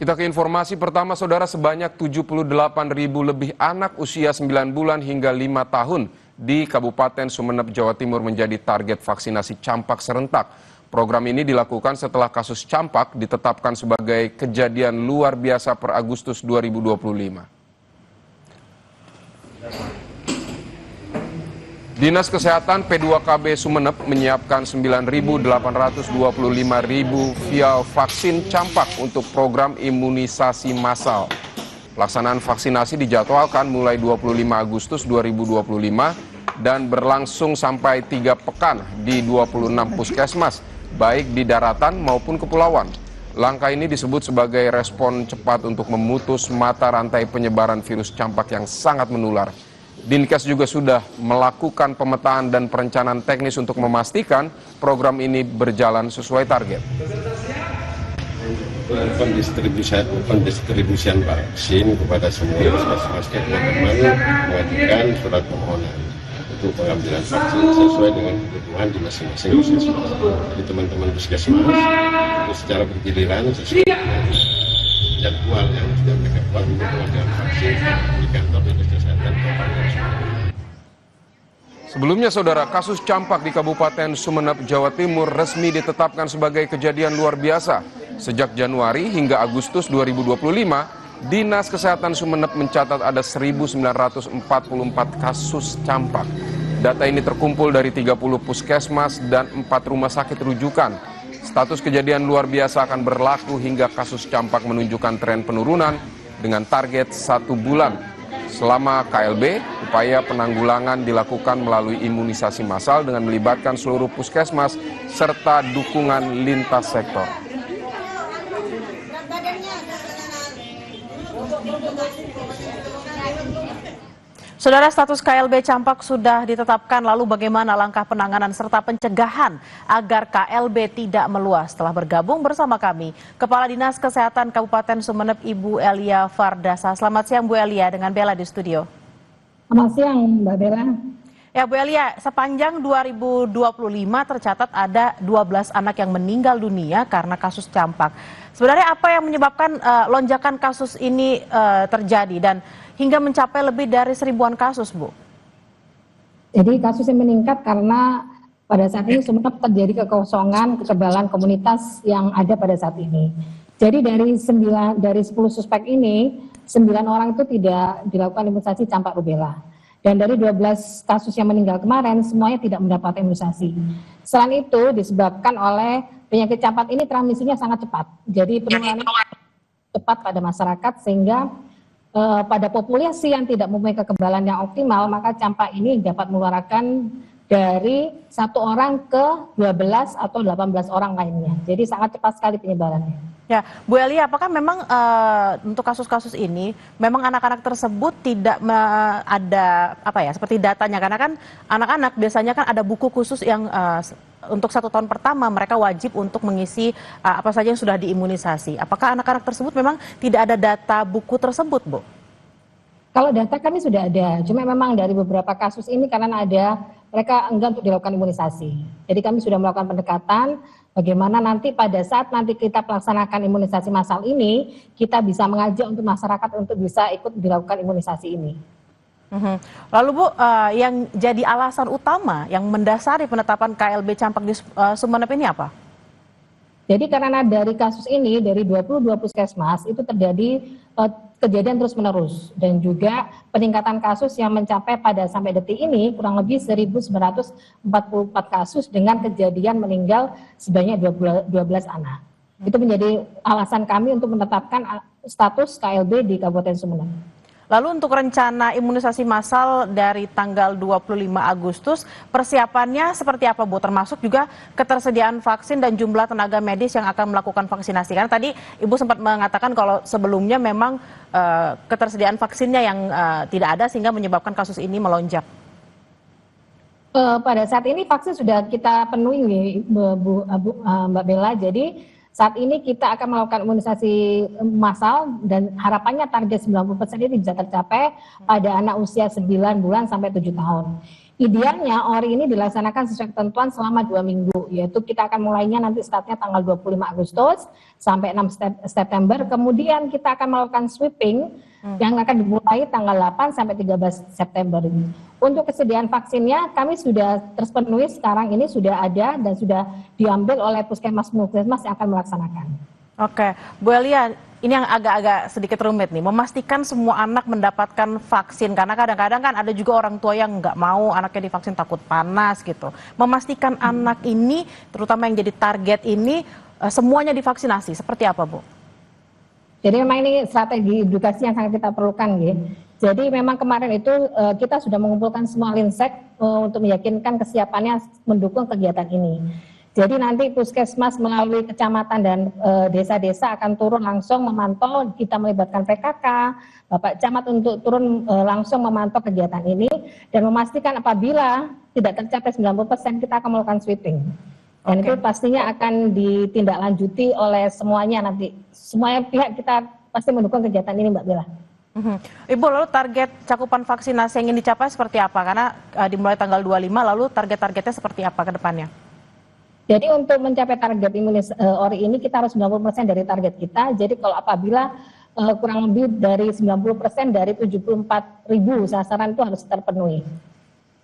Kita ke informasi pertama, saudara. Sebanyak 78.000 lebih anak usia 9 bulan hingga 5 tahun di Kabupaten Sumeneb, Jawa Timur menjadi target vaksinasi campak serentak. Program ini dilakukan setelah kasus campak ditetapkan sebagai kejadian luar biasa per Agustus 2025. Dinas Kesehatan P2KB Sumeneb menyiapkan 9.825.000 vial vaksin campak untuk program imunisasi massal. Pelaksanaan vaksinasi dijadwalkan mulai 25 Agustus 2025 dan berlangsung sampai 3 pekan di 26 puskesmas, baik di daratan maupun kepulauan. Langkah ini disebut sebagai respon cepat untuk memutus mata rantai penyebaran virus campak yang sangat menular. Dinkes juga sudah melakukan pemetaan dan perencanaan teknis untuk memastikan program ini berjalan sesuai target. Pendistribusian vaksin kepada semua puskesmas teman-teman mengajukan surat permohonan untuk pengambilan vaksin sesuai dengan kebutuhan di masing-masing puskesmas. Jadi teman-teman puskesmas itu secara bergiliran sesuai dengan jadwal yang sudah mereka buat untuk pengambilan vaksin di kantor Dinas Kesehatan Kabupaten Sumeneb. Sebelumnya, saudara, kasus campak di Kabupaten Sumeneb, Jawa Timur resmi ditetapkan sebagai kejadian luar biasa. Sejak Januari hingga Agustus 2025, Dinas Kesehatan Sumeneb mencatat ada 1.944 kasus campak. Data ini terkumpul dari 30 puskesmas dan 4 rumah sakit rujukan. Status kejadian luar biasa akan berlaku hingga kasus campak menunjukkan tren penurunan dengan target 1 bulan. Selama KLB, upaya penanggulangan dilakukan melalui imunisasi massal dengan melibatkan seluruh puskesmas serta dukungan lintas sektor. Saudara, status KLB campak sudah ditetapkan, lalu bagaimana langkah penanganan serta pencegahan agar KLB tidak meluas? Telah bergabung bersama kami Kepala Dinas Kesehatan Kabupaten Sumeneb, Ibu Elia Fardasa. Selamat siang Bu Elia, dengan Bella di studio. Selamat siang Mbak Bella. Ya Bu Elia, sepanjang 2025 tercatat ada 12 anak yang meninggal dunia karena kasus campak. Sebenarnya apa yang menyebabkan lonjakan kasus ini terjadi dan hingga mencapai lebih dari 1000-an kasus, Bu? Jadi kasus yang meningkat karena pada saat ini Sumeneb terjadi kekosongan kekebalan komunitas yang ada pada saat ini. Jadi dari 10 suspek ini, 9 orang itu tidak dilakukan imunisasi campak rubella. Dan dari 12 kasus yang meninggal kemarin, semuanya tidak mendapat imunisasi. Selain itu disebabkan oleh penyakit campak ini transmisinya sangat cepat. Jadi penularannya cepat pada masyarakat sehingga pada populasi yang tidak mempunyai kekebalan yang optimal, maka campak ini dapat menularkan dari 1 orang ke 12 atau 18 orang lainnya. Jadi sangat cepat sekali penyebarannya. Ya, Bu Elia, apakah memang untuk kasus-kasus ini memang anak-anak tersebut tidak ada seperti datanya, karena kan anak-anak biasanya kan ada buku khusus yang untuk 1 tahun pertama mereka wajib untuk mengisi apa saja yang sudah diimunisasi. Apakah anak-anak tersebut memang tidak ada data buku tersebut, Bu? Kalau data kami sudah ada, cuma memang dari beberapa kasus ini karena mereka enggan untuk dilakukan imunisasi. Jadi kami sudah melakukan pendekatan bagaimana nanti pada saat nanti kita pelaksanakan imunisasi massal ini, kita bisa mengajak untuk masyarakat untuk bisa ikut dilakukan imunisasi ini. Lalu Bu, yang jadi alasan utama yang mendasari penetapan KLB campak di Sumeneb ini apa? Jadi karena dari kasus ini, dari 22 puskesmas itu terjadi kejadian terus-menerus. Dan juga peningkatan kasus yang mencapai sampai detik ini kurang lebih 1.944 kasus dengan kejadian meninggal sebanyak 12 anak. Itu menjadi alasan kami untuk menetapkan status KLB di Kabupaten Sumeneb. Lalu untuk rencana imunisasi massal dari tanggal 25 Agustus, persiapannya seperti apa, Bu? Termasuk juga ketersediaan vaksin dan jumlah tenaga medis yang akan melakukan vaksinasi. Karena tadi Ibu sempat mengatakan kalau sebelumnya memang ketersediaan vaksinnya yang tidak ada sehingga menyebabkan kasus ini melonjak. Pada saat ini vaksin sudah kita penuhi, Mbak Bella. Jadi saat ini kita akan melakukan imunisasi massal dan harapannya target 90% ini bisa tercapai pada anak usia 9 bulan sampai 7 tahun. idealnya ORI ini dilaksanakan sesuai ketentuan selama 2 minggu, yaitu kita akan mulainya nanti startnya tanggal 25 Agustus sampai 6 September, kemudian kita akan melakukan sweeping yang akan dimulai tanggal 8 sampai 13 September ini. Untuk kesediaan vaksinnya kami sudah terpenuhi, sekarang ini sudah ada dan sudah diambil oleh puskesmas yang akan melaksanakan. Oke, Bu Elia, ini yang agak-agak sedikit rumit nih, memastikan semua anak mendapatkan vaksin, karena kadang-kadang kan ada juga orang tua yang nggak mau anaknya divaksin takut panas gitu. Memastikan anak ini, terutama yang jadi target ini, semuanya divaksinasi, seperti apa Bu? Jadi memang ini strategi edukasi yang sangat kita perlukan, ya. Jadi memang kemarin itu kita sudah mengumpulkan semua linsek untuk meyakinkan kesiapannya mendukung kegiatan ini. Jadi nanti puskesmas melalui kecamatan dan desa-desa akan turun langsung memantau, kita melibatkan PKK, Bapak Camat untuk turun langsung memantau kegiatan ini dan memastikan apabila tidak tercapai 90% kita akan melakukan sweeping. Dan itu pastinya akan ditindaklanjuti oleh semuanya nanti. Semuanya pihak kita pasti mendukung kegiatan ini, Mbak Bella. Ibu, lalu target cakupan vaksinasi yang ingin dicapai seperti apa? Karena dimulai tanggal 25, lalu target-targetnya seperti apa ke depannya? Jadi untuk mencapai target ORI ini kita harus 90% dari target kita. Jadi kalau apabila kurang lebih dari 90% dari 74.000 sasaran itu harus terpenuhi.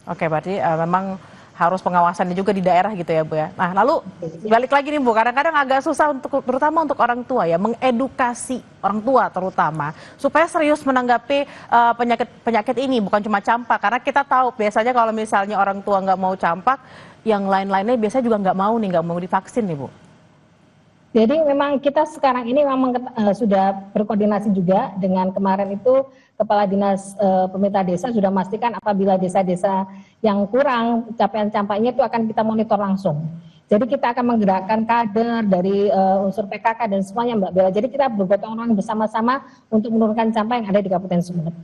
Oke, berarti memang harus pengawasannya juga di daerah gitu ya Bu ya. Nah lalu balik lagi nih Bu, kadang-kadang agak susah terutama untuk orang tua ya, mengedukasi orang tua terutama supaya serius menanggapi penyakit ini, bukan cuma campak, karena kita tahu biasanya kalau misalnya orang tua nggak mau campak, yang lain-lainnya biasanya juga nggak mau divaksin nih Bu. Jadi memang kita sekarang ini memang sudah berkoordinasi juga dengan kemarin itu Kepala Dinas Pemerintah Desa sudah memastikan apabila desa-desa yang kurang capaian campaknya itu akan kita monitor langsung. Jadi kita akan menggerakkan kader dari unsur PKK dan semuanya Mbak Bella. Jadi kita bergotong royong bersama-sama untuk menurunkan campak yang ada di Kabupaten Sumeneb.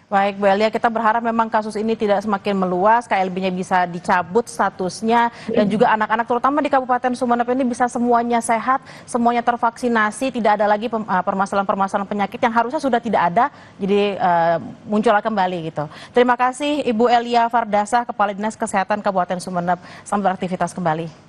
Baik Bu Elia, kita berharap memang kasus ini tidak semakin meluas, KLB-nya bisa dicabut statusnya, dan juga anak-anak terutama di Kabupaten Sumeneb ini bisa semuanya sehat, semuanya tervaksinasi, tidak ada lagi permasalahan-permasalahan penyakit yang harusnya sudah tidak ada, jadi muncullah kembali gitu. Terima kasih Ibu Elia Fardasah, Kepala Dinas Kesehatan Kabupaten Sumeneb, selamat beraktivitas kembali.